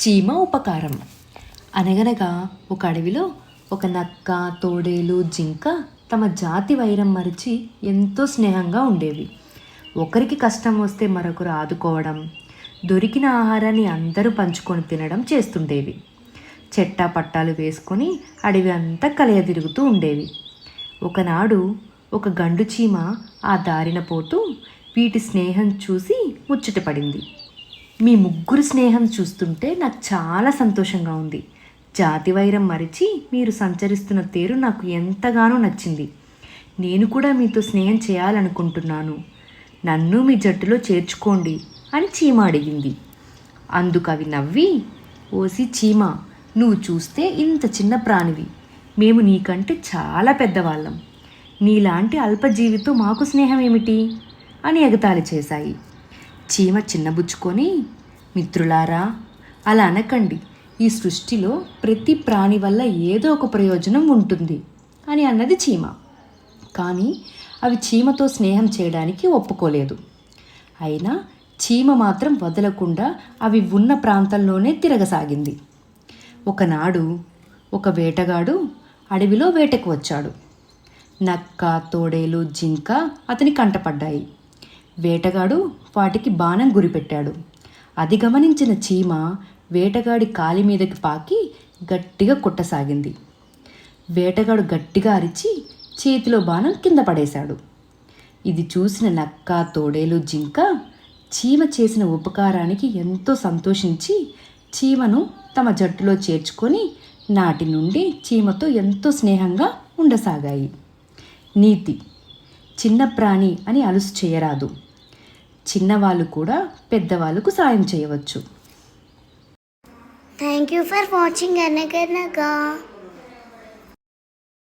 చీమ ఉపకారం. అనగనగా ఒక అడవిలో ఒక నక్క, తోడేలు, జింక తమ జాతి వైరం మరిచి ఎంతో స్నేహంగా ఉండేవి. ఒకరికి కష్టం వస్తే మరొకరు ఆదుకోవడం, దొరికిన ఆహారాన్ని అందరూ పంచుకొని తినడం చేస్తుండేవి. చెట్టా పట్టాలు వేసుకొని అడవి అంతా కలయదిరుగుతూ ఉండేవి. ఒకనాడు ఒక గండు చీమ ఆ దారిన పోతూ వీటి స్నేహం చూసి ముచ్చటపడింది. మీ ముగ్గురు స్నేహం చూస్తుంటే నాకు చాలా సంతోషంగా ఉంది. జాతి వైరం మరిచి మీరు సంచరిస్తున్న తీరు నాకు ఎంతగానో నచ్చింది. నేను కూడా మీతో స్నేహం చేయాలనుకుంటున్నాను. నన్ను మీ జట్టులో చేర్చుకోండి అని చీమ అడిగింది. అందుకు అవి నవ్వి, ఓసి చీమ, నువ్వు చూస్తే ఇంత చిన్న ప్రాణివి. మేము నీకంటే చాలా పెద్దవాళ్ళం. నీలాంటి అల్పజీవితో మాకు స్నేహం ఏమిటి అని ఎగతాళి చేశాయి. చీమ చిన్నబుచ్చుకొని, మిత్రులారా, అలా అనకండి. ఈ సృష్టిలో ప్రతి ప్రాణి వల్ల ఏదో ఒక ప్రయోజనం ఉంటుంది అని అన్నది చీమ. కానీ అవి చీమతో స్నేహం చేయడానికి ఒప్పుకోలేదు. అయినా చీమ మాత్రం వదలకుండా అవి ఉన్న ప్రాంతంలోనే తిరగసాగింది. ఒకనాడు ఒక వేటగాడు అడవిలో వేటకు వచ్చాడు. నక్క, తోడేలు, జింక అతని కంటపడ్డాయి. వేటగాడు వాటికి బాణం గురిపెట్టాడు. అది గమనించిన చీమ వేటగాడి కాలి మీదకి పాకి గట్టిగా కొట్టసాగింది. వేటగాడు గట్టిగా అరిచి చేతిలో బాణం కింద పడేశాడు. ఇది చూసిన నక్క, తోడేలు, జింక చీమ చేసిన ఉపకారానికి ఎంతో సంతోషించి చీమను తమ జట్టులో చేర్చుకొని నాటి నుండి చీమతో ఎంతో స్నేహంగా ఉండసాగాయి. నీతి: చిన్న ప్రాణి అని అలుసు చేయరాదు. చిన్నవాళ్ళు కూడా పెద్దవాళ్ళకు సాయం చేయవచ్చు. Thank you for watching Anaganaga.